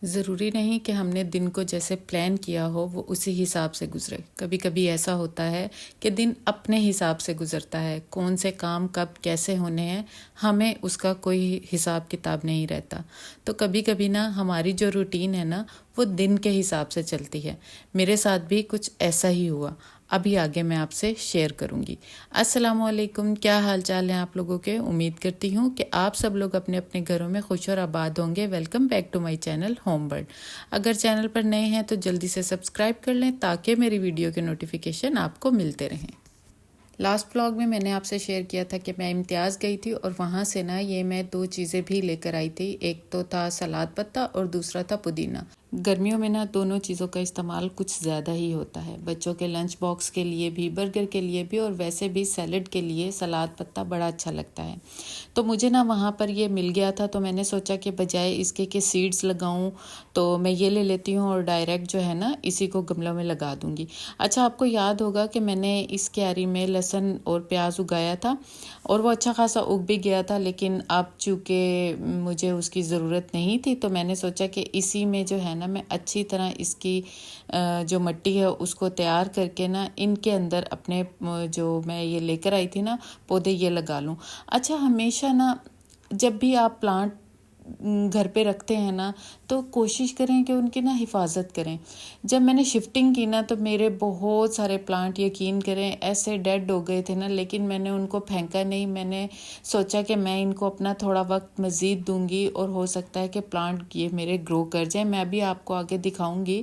ضروری نہیں کہ ہم نے دن کو جیسے پلان کیا ہو وہ اسی حساب سے گزرے. کبھی کبھی ایسا ہوتا ہے کہ دن اپنے حساب سے گزرتا ہے. کون سے کام کب کیسے ہونے ہیں ہمیں اس کا کوئی حساب کتاب نہیں رہتا. تو کبھی کبھی نا ہماری جو روٹین ہے نا وہ دن کے حساب سے چلتی ہے. میرے ساتھ بھی کچھ ایسا ہی ہوا. ابھی آگے میں آپ سے شیئر کروں گی. السلام علیکم. کیا حال چال ہیں آپ لوگوں کے؟ امید کرتی ہوں کہ آپ سب لوگ اپنے اپنے گھروں میں خوش اور آباد ہوں گے. Welcome back to my channel home bird. اگر چینل پر نئے ہیں تو جلدی سے سبسکرائب کر لیں تاکہ میری ویڈیو کے نوٹیفیکیشن آپ کو ملتے رہیں. لاسٹ ولاگ میں نے آپ سے شیئر کیا تھا کہ میں امتیاز گئی تھی اور وہاں سے نا یہ میں 2 چیزیں بھی لے کر آئی تھی. ایک تو تھا سلاد پتا اور دوسرا تھا پودینہ. گرمیوں میں نا دونوں چیزوں کا استعمال کچھ زیادہ ہی ہوتا ہے. بچوں کے لنچ باکس کے لیے بھی، برگر کے لیے بھی، اور ویسے بھی سیلڈ کے لیے سلاد پتا بڑا اچھا لگتا ہے. تو مجھے نا وہاں پر یہ مل گیا تھا تو میں نے سوچا کہ بجائے اس کے کہ سیڈز لگاؤں تو میں یہ لے لیتی ہوں اور ڈائریکٹ جو ہے نا اسی کو گملوں میں لگا دوں گی. اچھا، آپ کو یاد ہوگا کہ میں نے اس کیاری میں لہسن اور پیاز اگایا تھا اور وہ اچھا خاصا اگ بھی گیا تھا، لیکن اب چونکہ مجھے اس کی ضرورت نہیں تھی تو میں نے سوچا کہ اسی میں جو ہے نا میں اچھی طرح اس کی جو مٹی ہے اس کو تیار کر کے نا ان کے اندر اپنے جو میں یہ لے کر آئی تھی نا پودے یہ لگا لوں. اچھا، ہمیشہ نا جب بھی آپ پلانٹ گھر پہ رکھتے ہیں نا تو کوشش کریں کہ ان کی نا حفاظت کریں. جب میں نے شفٹنگ کی نا تو میرے بہت سارے پلانٹ یقین کریں ایسے ڈیڈ ہو گئے تھے نا، لیکن میں نے ان کو پھینکا نہیں. میں نے سوچا کہ میں ان کو اپنا تھوڑا وقت مزید دوں گی اور ہو سکتا ہے کہ پلانٹ یہ میرے گرو کر جائیں. میں بھی آپ کو آگے دکھاؤں گی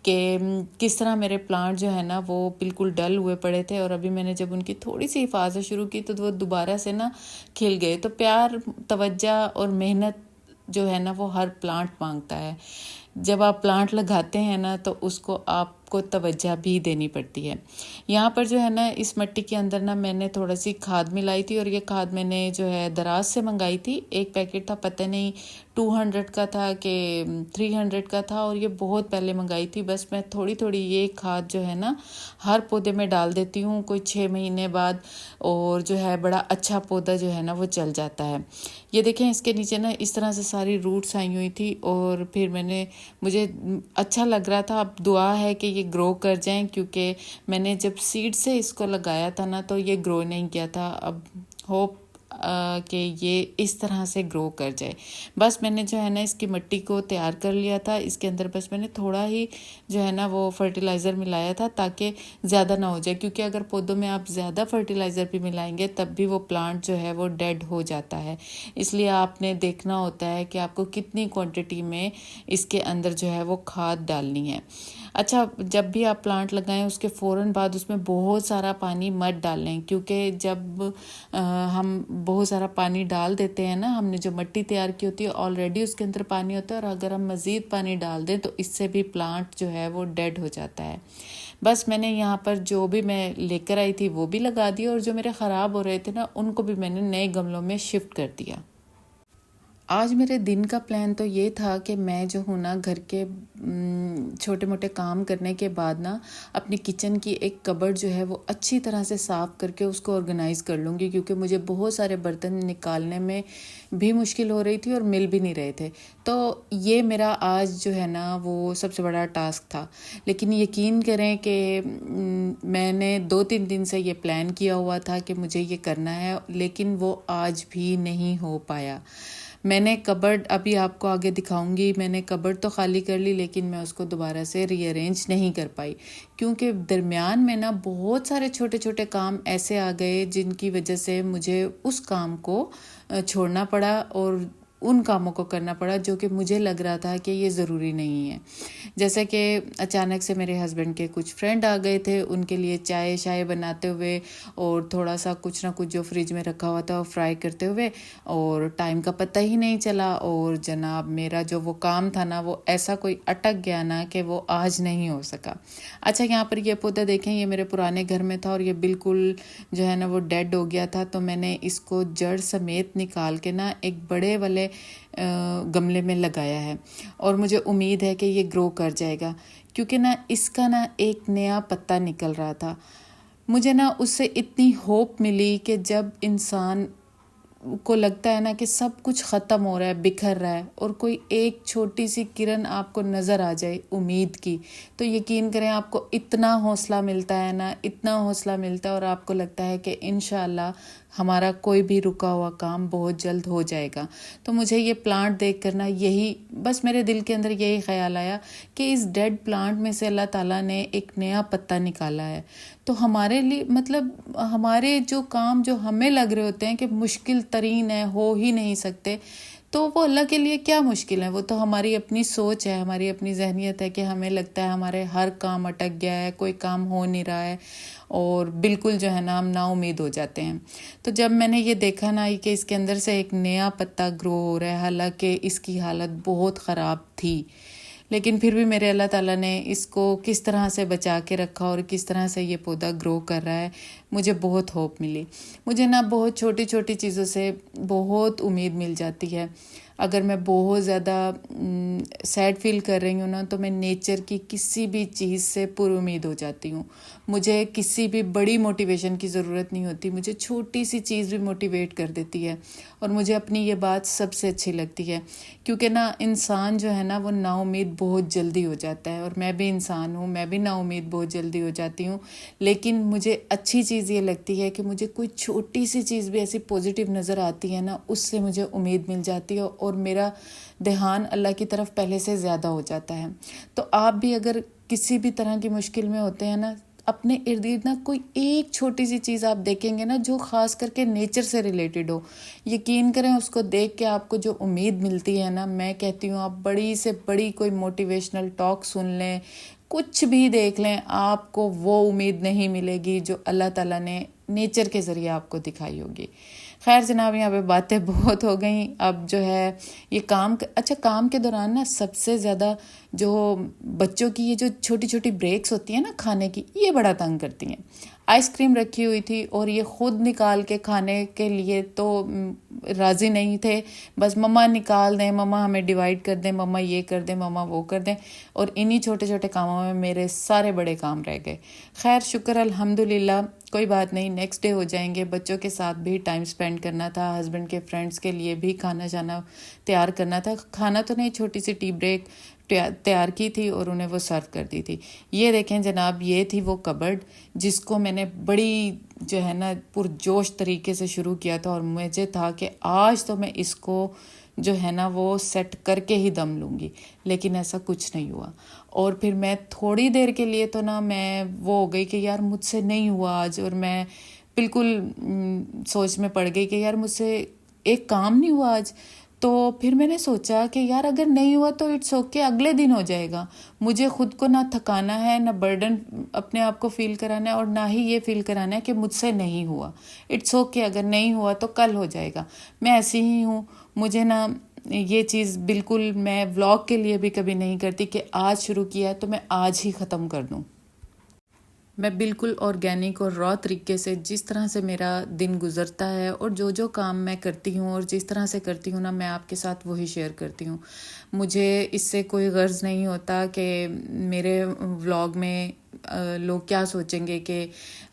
کہ کس طرح میرے پلانٹ جو ہے نا وہ بالکل ڈل ہوئے پڑے تھے اور ابھی میں نے جب ان کی تھوڑی سی حفاظت شروع کی تو وہ دوبارہ سے نا کھل گئے. تو پیار، توجہ اور محنت جو ہے نا وہ ہر پلانٹ مانگتا ہے. جب آپ پلانٹ لگاتے ہیں نا تو اس کو آپ کو توجہ بھی دینی پڑتی ہے. یہاں پر جو ہے نا اس مٹی کے اندر نا میں نے تھوڑا سی کھاد ملائی تھی اور یہ کھاد میں نے جو ہے دراز سے منگائی تھی. ایک پیکٹ تھا، پتہ نہیں 200 کا تھا کہ 300 کا تھا، اور یہ بہت پہلے منگائی تھی. بس میں تھوڑی تھوڑی یہ کھاد جو ہے نا ہر پودے میں ڈال دیتی ہوں کوئی 6 مہینے بعد، اور جو ہے بڑا اچھا پودا جو ہے نا وہ چل جاتا ہے. یہ دیکھیں اس کے نیچے نا اس طرح سے ساری روٹس آئی ہوئی تھی اور پھر مجھے اچھا لگ رہا تھا. اب دعا ہے کہ یہ گرو کر جائیں، کیونکہ میں نے جب سیڈ سے اس کو لگایا تھا نا تو یہ گرو نہیں کیا تھا. اب ہوپ کہ یہ اس طرح سے گرو کر جائے. بس میں نے جو ہے نا اس کی مٹی کو تیار کر لیا تھا. اس کے اندر بس میں نے تھوڑا ہی جو ہے نا وہ فرٹیلائزر ملایا تھا تاکہ زیادہ نہ ہو جائے، کیونکہ اگر پودوں میں آپ زیادہ فرٹیلائزر بھی ملائیں گے تب بھی وہ پلانٹ جو ہے وہ ڈیڈ ہو جاتا ہے. اس لیے آپ نے دیکھنا ہوتا ہے کہ آپ کو کتنی کوانٹٹی میں اس کے اندر جو ہے وہ کھاد ڈالنی ہے. اچھا، جب بھی آپ پلانٹ لگائیں اس کے فوراً بعد اس میں بہت سارا پانی مت ڈالیں، کیونکہ جب ہم بہت سارا پانی ڈال دیتے ہیں نا، ہم نے جو مٹی تیار کی ہوتی ہے آلریڈی اس کے اندر پانی ہوتا ہے، اور اگر ہم مزید پانی ڈال دیں تو اس سے بھی پلانٹ جو ہے وہ ڈیڈ ہو جاتا ہے. بس میں نے یہاں پر جو بھی میں لے کر آئی تھی وہ بھی لگا دی، اور جو میرے خراب ہو رہے تھے نا ان کو بھی میں نے نئے گملوں میں شفٹ کر دیا. آج میرے دن کا پلان تو یہ تھا کہ میں جو ہوں نا گھر کے چھوٹے موٹے کام کرنے کے بعد نا اپنی کچن کی ایک کبرڈ جو ہے وہ اچھی طرح سے صاف کر کے اس کو آرگنائز کر لوں گی، کیونکہ مجھے بہت سارے برتن نکالنے میں بھی مشکل ہو رہی تھی اور مل بھی نہیں رہے تھے. تو یہ میرا آج جو ہے نا وہ سب سے بڑا ٹاسک تھا. لیکن یقین کریں کہ میں نے 2-3 دن سے یہ پلان کیا ہوا تھا کہ مجھے یہ کرنا ہے، لیکن وہ آج بھی نہیں ہو پایا. میں نے کبرڈ ابھی آپ کو آگے دکھاؤں گی، میں نے کبرڈ تو خالی کر لی لیکن میں اس کو دوبارہ سے ری ارینج نہیں کر پائی، کیونکہ درمیان میں نا بہت سارے چھوٹے چھوٹے کام ایسے آ گئے جن کی وجہ سے مجھے اس کام کو چھوڑنا پڑا اور ان کاموں کو کرنا پڑا جو کہ مجھے لگ رہا تھا کہ یہ ضروری نہیں ہے. جیسے کہ اچانک سے میرے ہسبینڈ کے کچھ فرینڈ آ گئے تھے، ان کے لیے چائے بناتے ہوئے اور تھوڑا سا کچھ نہ کچھ جو فریج میں رکھا ہوا تھا وہ فرائی کرتے ہوئے، اور ٹائم کا پتہ ہی نہیں چلا، اور جناب میرا جو وہ کام تھا نا وہ ایسا کوئی اٹک گیا نا کہ وہ آج نہیں ہو سکا. اچھا، یہاں پر یہ پودا دیکھیں، یہ میرے پرانے گھر میں تھا اور یہ بالکل جو ہے نا وہ ڈیڈ ہو گیا تھا. تو میں نے اس کو جڑ سمیت نکال کے نا ایک بڑے والے گملے میں لگایا ہے، اور مجھے امید ہے کہ یہ گرو کر جائے گا، کیونکہ نا اس کا نا ایک نیا پتا نکل رہا تھا. مجھے نا اس سے اتنی ہوپ ملی کہ جب انسان کو لگتا ہے نا کہ سب کچھ ختم ہو رہا ہے، بکھر رہا ہے، اور کوئی ایک چھوٹی سی کرن آپ کو نظر آ جائے امید کی، تو یقین کریں آپ کو اتنا حوصلہ ملتا ہے نا، اتنا حوصلہ ملتا ہے، اور آپ کو لگتا ہے کہ انشاءاللہ ہمارا کوئی بھی رکا ہوا کام بہت جلد ہو جائے گا۔ تو مجھے یہ پلانٹ دیکھ کر نا یہی بس میرے دل کے اندر یہی خیال آیا کہ اس ڈیڈ پلانٹ میں سے اللہ تعالیٰ نے ایک نیا پتا نکالا ہے۔ تو ہمارے لیے مطلب ہمارے جو کام جو ہمیں لگ رہے ہوتے ہیں کہ مشکل ترین ہے، ہو ہی نہیں سکتے، تو وہ اللہ کے لیے کیا مشکل ہے؟ وہ تو ہماری اپنی سوچ ہے، ہماری اپنی ذہنیت ہے کہ ہمیں لگتا ہے ہمارے ہر کام اٹک گیا ہے، کوئی کام ہو نہیں رہا ہے، اور بالکل جو ہے نا ہم نا امید ہو جاتے ہیں۔ تو جب میں نے یہ دیکھا نا کہ اس کے اندر سے ایک نیا پتا گرو ہو رہا ہے، حالانکہ اس کی حالت بہت خراب تھی، لیکن پھر بھی میرے اللہ تعالیٰ نے اس کو کس طرح سے بچا کے رکھا اور کس طرح سے یہ پودا گرو کر رہا ہے، مجھے بہت ہوپ ملی۔ مجھے نا بہت چھوٹی چھوٹی چیزوں سے بہت امید مل جاتی ہے۔ اگر میں بہت زیادہ سیڈ فیل کر رہی ہوں نا، تو میں نیچر کی کسی بھی چیز سے پر امید ہو جاتی ہوں۔ مجھے کسی بھی بڑی موٹیویشن کی ضرورت نہیں ہوتی، مجھے چھوٹی سی چیز بھی موٹیویٹ کر دیتی ہے، اور مجھے اپنی یہ بات سب سے اچھی لگتی ہے، کیونکہ نا انسان جو ہے نا وہ نا امید بہت جلدی ہو جاتا ہے، اور میں بھی انسان ہوں، میں بھی نا امید بہت جلدی ہو جاتی ہوں، لیکن مجھے اچھی چیز یہ لگتی ہے کہ مجھے کوئی چھوٹی سی چیز بھی ایسی پازیٹیو نظر آتی ہے نا، اس سے مجھے امید مل جاتی ہے، اور میرا دھیان اللہ کی طرف پہلے سے زیادہ ہو جاتا ہے۔ تو آپ بھی اگر کسی بھی طرح کی مشکل میں ہوتے ہیں نا، اپنے ارد گرد نا کوئی ایک چھوٹی سی چیز آپ دیکھیں گے نا جو خاص کر کے نیچر سے ریلیٹڈ ہو، یقین کریں اس کو دیکھ کے آپ کو جو امید ملتی ہے نا، میں کہتی ہوں آپ بڑی سے بڑی کوئی موٹیویشنل ٹاک سن لیں، کچھ بھی دیکھ لیں، آپ کو وہ امید نہیں ملے گی جو اللہ تعالیٰ نے نیچر کے ذریعے آپ کو دکھائی ہوگی۔ خیر جناب، یہاں پہ باتیں بہت ہو گئیں، اب جو ہے یہ اچھا کام کے دوران نا سب سے زیادہ جو بچوں کی یہ جو چھوٹی چھوٹی بریکس ہوتی ہیں نا کھانے کی، یہ بڑا تنگ کرتی ہیں۔ آئس کریم رکھی ہوئی تھی اور یہ خود نکال کے کھانے کے لیے تو راضی نہیں تھے، بس مما نکال دیں، مما ہمیں ڈیوائیڈ کر دیں، مما یہ کر دیں، مما وہ کر دیں، اور انہی چھوٹے چھوٹے کاموں میں میرے سارے بڑے کام رہ گئے۔ خیر شکر الحمدللہ، کوئی بات نہیں، نیکسٹ ڈے ہو جائیں گے۔ بچوں کے ساتھ بھی ٹائم سپینڈ کرنا تھا، ہسبینڈ کے فرینڈس کے لیے بھی کھانا شانا تیار کرنا تھا، کھانا تو نہیں، چھوٹی سی ٹی بریک تیار کی تھی اور انہیں وہ سرو کر دی تھی۔ یہ دیکھیں جناب، یہ تھی وہ کبرڈ جس کو میں نے بڑی جو ہے نا پرجوش طریقے سے شروع کیا تھا، اور مجھے تھا کہ آج تو میں اس کو جو ہے نا وہ سیٹ کر کے ہی دم لوں گی، لیکن ایسا کچھ نہیں ہوا۔ اور پھر میں تھوڑی دیر کے لیے تو نا میں وہ ہو گئی کہ یار مجھ سے نہیں ہوا آج، اور میں بالکل سوچ میں پڑ گئی کہ یار مجھ سے ایک کام نہیں ہوا آج۔ تو پھر میں نے سوچا کہ یار اگر نہیں ہوا تو اٹس اوکے، اگلے دن ہو جائے گا۔ مجھے خود کو نہ تھکانا ہے، نہ برڈن اپنے آپ کو فیل کرانا ہے، اور نہ ہی یہ فیل کرانا ہے کہ مجھ سے نہیں ہوا۔ اٹس اوکے، اگر نہیں ہوا تو کل ہو جائے گا۔ میں ایسی ہی ہوں، مجھے نا یہ چیز بالکل میں ولاگ کے لیے بھی کبھی نہیں کرتی کہ آج شروع کیا ہے تو میں آج ہی ختم کر دوں۔ میں بالکل آرگینک اور را طریقے سے جس طرح سے میرا دن گزرتا ہے اور جو کام میں کرتی ہوں اور جس طرح سے کرتی ہوں نا، میں آپ کے ساتھ وہی شیئر کرتی ہوں۔ مجھے اس سے کوئی غرض نہیں ہوتا کہ میرے ولاگ میں لوگ کیا سوچیں گے کہ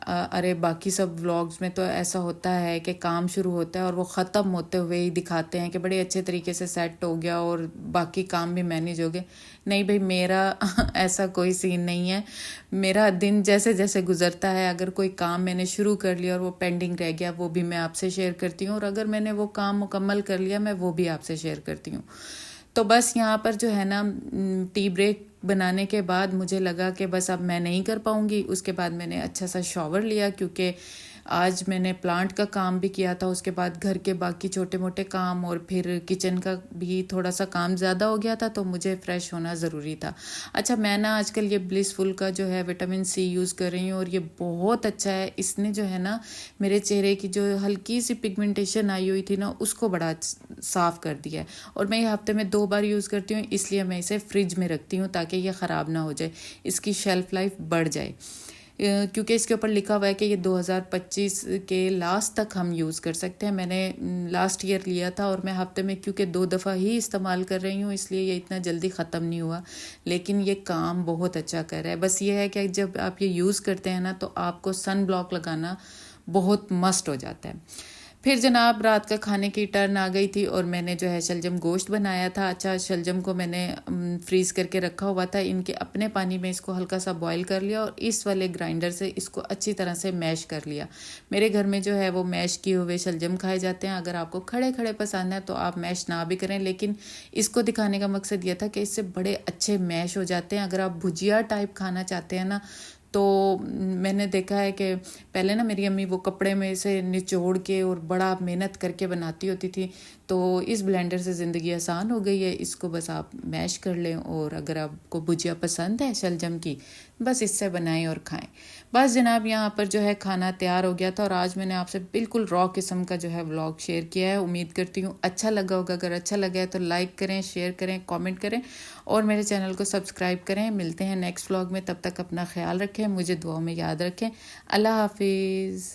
ارے باقی سب ولاگز میں تو ایسا ہوتا ہے کہ کام شروع ہوتا ہے اور وہ ختم ہوتے ہوئے ہی دکھاتے ہیں کہ بڑے اچھے طریقے سے سیٹ ہو گیا اور باقی کام بھی مینیج ہو گئے۔ نہیں بھائی، میرا ایسا کوئی سین نہیں ہے۔ میرا دن جیسے جیسے گزرتا ہے، اگر کوئی کام میں نے شروع کر لیا اور وہ پینڈنگ رہ گیا، وہ بھی میں آپ سے شیئر کرتی ہوں، اور اگر میں نے وہ کام مکمل کر لیا، میں وہ بھی آپ سے شیئر کرتی ہوں۔ تو بس یہاں پر جو ہے نا ٹی بریک بنانے کے بعد مجھے لگا کہ بس اب میں نہیں کر پاؤں گی۔ اس کے بعد میں نے اچھا سا شاور لیا، کیونکہ آج میں نے پلانٹ کا کام بھی کیا تھا، اس کے بعد گھر کے باقی چھوٹے موٹے کام اور پھر کچن کا بھی تھوڑا سا کام زیادہ ہو گیا تھا، تو مجھے فریش ہونا ضروری تھا۔ اچھا، میں نا آج کل یہ بلس فل کا جو ہے وٹامن سی یوز کر رہی ہوں، اور یہ بہت اچھا ہے۔ اس نے جو ہے نا میرے چہرے کی جو ہلکی سی پگمنٹیشن آئی ہوئی تھی نا، اس کو بڑا صاف کر دیا ہے، اور میں یہ ہفتے میں 2 بار یوز کرتی ہوں، اس لیے میں اسے فریج میں رکھتی ہوں تاکہ یہ خراب نہ ہو جائے، اس کی شیلف لائف بڑھ جائے، کیونکہ اس کے اوپر لکھا ہوا ہے کہ یہ 2025 کے لاسٹ تک ہم یوز کر سکتے ہیں۔ میں نے لاسٹ ایئر لیا تھا، اور میں ہفتے میں کیونکہ 2 دفعہ ہی استعمال کر رہی ہوں، اس لیے یہ اتنا جلدی ختم نہیں ہوا، لیکن یہ کام بہت اچھا کر رہا ہے۔ بس یہ ہے کہ جب آپ یہ یوز کرتے ہیں نا، تو آپ کو سن بلاک لگانا بہت مسٹ ہو جاتا ہے۔ پھر جناب رات کا کھانے کی ٹرن آ گئی تھی اور میں نے جو ہے شلجم گوشت بنایا تھا. اچھا شلجم کو میں نے فریز کر کے رکھا ہوا تھا. ان کے اپنے پانی میں اس کو ہلکا سا بوائل کر لیا اور اس والے گرائنڈر سے اس کو اچھی طرح سے میش کر لیا. میرے گھر میں جو ہے وہ میش کیے ہوئے شلجم کھائے جاتے ہیں. اگر آپ کو کھڑے کھڑے پسند ہیں تو آپ میش نہ بھی کریں, لیکن اس کو دکھانے کا مقصد یہ تھا کہ اس سے بڑے اچھے میش ہو جاتے ہیں. اگر آپ بھجیا ٹائپ کھانا چاہتے ہیں نا, تو میں نے دیکھا ہے کہ پہلے نا میری امی وہ کپڑے میں سے نچوڑ کے اور بڑا محنت کر کے بناتی ہوتی تھی. تو اس بلینڈر سے زندگی آسان ہو گئی ہے. اس کو بس آپ میش کر لیں, اور اگر آپ کو بھجیا پسند ہے شلجم کی, بس اس سے بنائیں اور کھائیں. بس جناب یہاں پر جو ہے کھانا تیار ہو گیا تھا, اور آج میں نے آپ سے بالکل را قسم کا جو ہے ولاگ شیئر کیا ہے. امید کرتی ہوں اچھا لگا ہوگا. اگر اچھا لگا ہے تو لائک کریں, شیئر کریں, کامنٹ کریں اور میرے چینل کو سبسکرائب کریں. ملتے ہیں نیکسٹ ولاگ میں, تب تک اپنا خیال رکھیں, مجھے دعاؤں میں یاد رکھیں. اللہ حافظ.